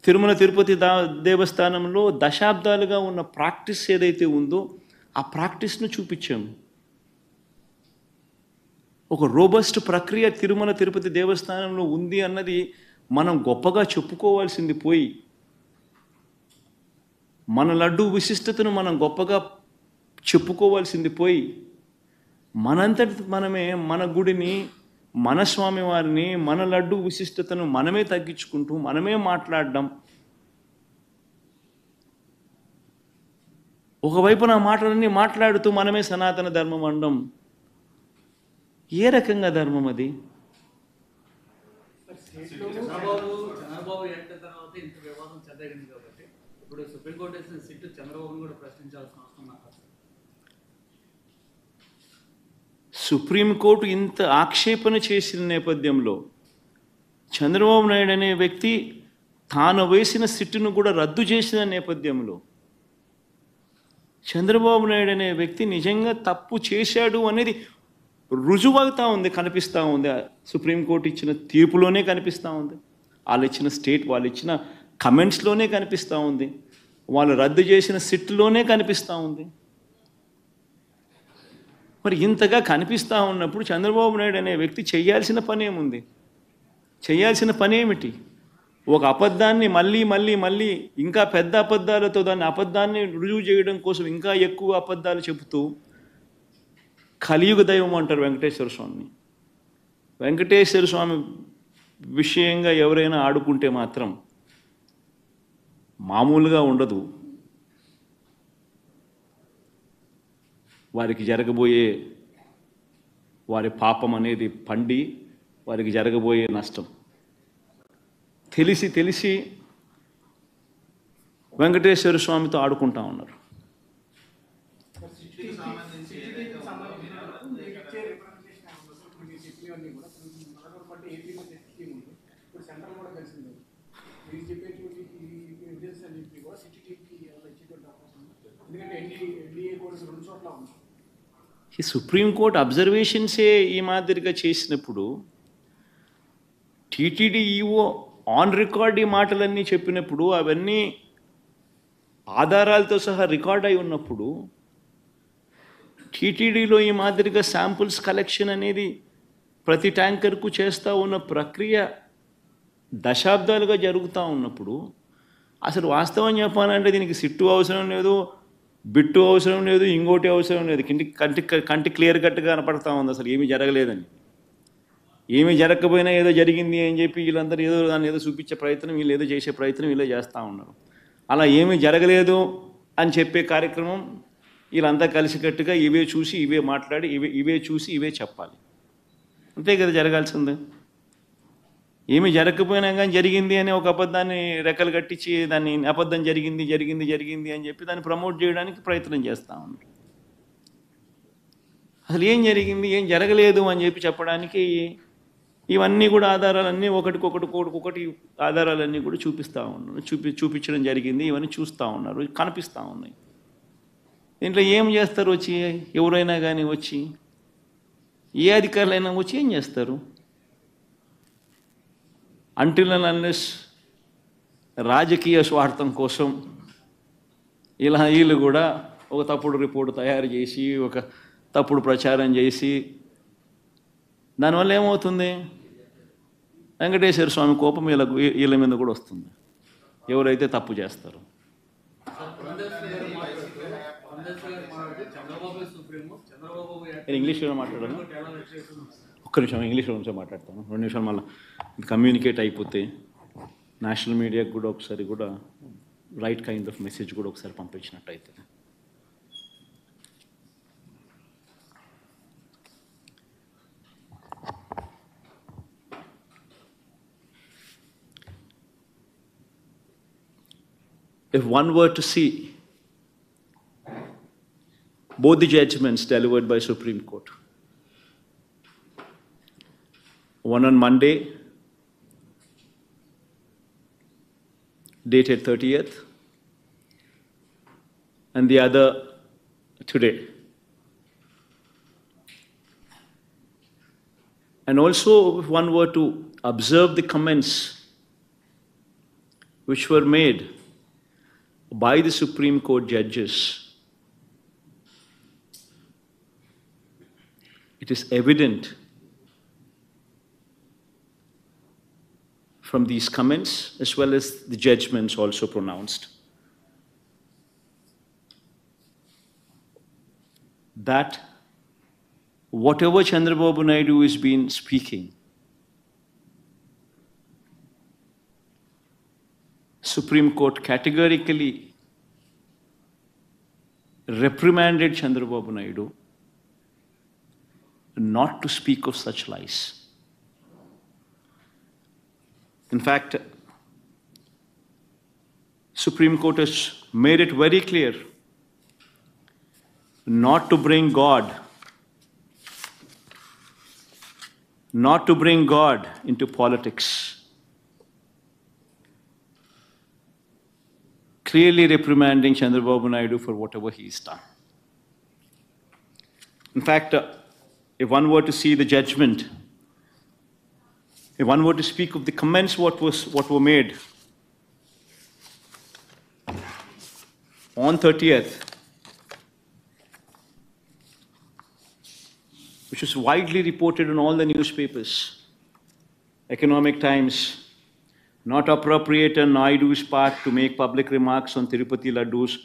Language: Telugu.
తిరుమల తిరుపతి దేవస్థానంలో దశాబ్దాలుగా ఉన్న ప్రాక్టీస్ ఏదైతే ఉందో ఆ ప్రాక్టీస్ను చూపించాము. ఒక రోబస్ట్ ప్రక్రియ తిరుమల తిరుపతి దేవస్థానంలో ఉంది అన్నది మనం గొప్పగా చెప్పుకోవాల్సింది పోయి, మన లడ్డు విశిష్టతను మనం గొప్పగా చెప్పుకోవాల్సింది పోయి, మనంతటి మనమే మన గుడిని, మన స్వామివారిని, మన లడ్డు విశిష్టతను మనమే తగ్గించుకుంటూ మనమే మాట్లాడడం, ఒకవైపున మాటలన్నీ మాట్లాడుతూ మనమే సనాతన ధర్మం అనడం ఏ రకంగా ధర్మం అది? చంద్రబాబు ఎంటర్ తర్వాత ఇంత వివాదం చెందగింది కాబట్టి ఇప్పుడు సుప్రీంకోర్టు వేసిన సిట్టు చంద్రబాబును కూడా ప్రశ్నించాల్సిన అవసరం నాకు. సుప్రీంకోర్టు ఇంత ఆక్షేపణ చేసిన నేపథ్యంలో చంద్రబాబు నాయుడు అనే వ్యక్తి తాను వేసిన సిట్టును కూడా రద్దు చేసిన నేపథ్యంలో చంద్రబాబు నాయుడు అనే వ్యక్తి నిజంగా తప్పు చేశాడు అనేది రుజువవుతూ ఉంది, కనిపిస్తూ ఉంది. సుప్రీంకోర్టు ఇచ్చిన తీర్పులోనే కనిపిస్తూ ఉంది, వాళ్ళు ఇచ్చిన కమెంట్స్లోనే కనిపిస్తూ ఉంది, వాళ్ళు రద్దు చేసిన సిట్టులోనే కనిపిస్తూ ఉంది. మరి ఇంతగా కనిపిస్తూ ఉన్నప్పుడు చంద్రబాబు నాయుడు అనే వ్యక్తి చేయాల్సిన పని ఏముంది? చేయాల్సిన పని ఏమిటి? ఒక అబద్ధాన్ని మళ్ళీ మళ్ళీ మళ్ళీ ఇంకా పెద్ద అబద్ధాలతో దాన్ని అబద్ధాన్ని రుజువు చేయడం కోసం ఇంకా ఎక్కువ అబద్ధాలు చెబుతూ కలియుగ దైవం అంటారు వెంకటేశ్వర స్వామిని. వెంకటేశ్వర స్వామి విషయంగా ఎవరైనా ఆడుకుంటే మాత్రం మామూలుగా ఉండదు. వారికి జరగబోయే వారి పాపం అనేది పండి వారికి జరగబోయే నష్టం తెలిసి తెలిసి వెంకటేశ్వర స్వామితో ఆడుకుంటా ఉన్నారు. ఈ సుప్రీంకోర్టు అబ్జర్వేషన్సే ఈ మాదిరిగా చేసినప్పుడు టీటీడీ ఈఓ ఆన్ రికార్డ్ ఈ మాటలన్నీ చెప్పినప్పుడు, అవన్నీ ఆధారాలతో సహా రికార్డ్ అయి ఉన్నప్పుడు, టీటీడీలో ఈ మాదిరిగా శాంపుల్స్ కలెక్షన్ అనేది ప్రతి ట్యాంకర్కు చేస్తూ ఉన్న ప్రక్రియ దశాబ్దాలుగా జరుగుతూ ఉన్నప్పుడు, అసలు వాస్తవం చెప్పాలంటే దీనికి సిట్టు అవసరం లేదు, బిట్టు అవసరం లేదు, ఇంకోటి అవసరం లేదు. కంటి క్లియర్ కట్గా కనపడతా ఉంది అసలు ఏమీ జరగలేదని. ఏమీ జరగకపోయినా ఏదో జరిగింది అని చెప్పి వీళ్ళందరూ ఏదో దాన్ని ఏదో చూపించే ప్రయత్నం, వీళ్ళు ఏదో చేసే ప్రయత్నం వీళ్ళే చేస్తూ ఉన్నారు. అలా ఏమీ జరగలేదు అని చెప్పే కార్యక్రమం వీళ్ళంతా కలిసికట్టుగా ఇవే చూసి ఇవే మాట్లాడి ఇవే చూసి ఇవే చెప్పాలి. అంతే కదా జరగాల్సిందే. ఏమీ జరగకపోయినా కానీ జరిగింది అని ఒక అబద్ధాన్ని రెక్కలు కట్టించి దాన్ని అబద్ధం జరిగింది జరిగింది జరిగింది అని చెప్పి దాన్ని ప్రమోట్ చేయడానికి ప్రయత్నం చేస్తూ ఉన్నారు. అసలు ఏం జరిగింది, ఏం జరగలేదు అని చెప్పి చెప్పడానికి ఇవన్నీ కూడా ఆధారాలన్నీ ఒకటి ఆధారాలన్నీ కూడా చూపిస్తూ ఉన్నారు, చూపించడం జరిగింది. ఇవన్నీ చూస్తూ ఉన్నారు, కనిపిస్తూ ఉన్నాయి. దీంట్లో ఏం చేస్తారు? వచ్చి ఎవరైనా కానీ వచ్చి ఏ అధికారులైనా వచ్చి ఏం చేస్తారు? అంటిల్ అండ్ అన్లెస్ రాజకీయ స్వార్థం కోసం వీళ్ళు కూడా ఒక తప్పుడు రిపోర్టు తయారు చేసి ఒక తప్పుడు ప్రచారం చేసి దానివల్ల ఏమవుతుంది? వెంకటేశ్వర స్వామి కోపం వీళ్ళ మీద కూడా వస్తుంది, ఎవరైతే తప్పు చేస్తారో. నేను ఇంగ్లీష్లో మాట్లాడాను, ఒక్క నిమిషం ఇంగ్లీష్లో మాట్లాడతాను, 2 నిమిషాలు మళ్ళీ కమ్యూనికేట్ అయిపోతే నేషనల్ మీడియాకు కూడా ఒకసారి కూడా రైట్ కైండ్ ఆఫ్ మెసేజ్ కూడా ఒకసారి పంపించినట్టు అవుతుంది. If one were to see both the judgments delivered by Supreme Court, one on Monday, dated 30th, and the other today. And also, if one were to observe the comments which were made by the Supreme Court judges, it is evident from these comments as well as the judgments also pronounced that whatever Chandrababu Naidu has been speaking, Supreme Court categorically reprimanded Chandrababu Naidu not to speak of such lies. In fact, Supreme Court has made it very clear not to bring God into politics. Clearly reprimanding Chandrababu Naidu for whatever he's done. In fact, if one were to see the judgment, if one were to speak of the comments what were made on 30th, which was widely reported in all the newspapers, Economic Times, not appropriate on Naidu's part to make public remarks on Tirupati Laddus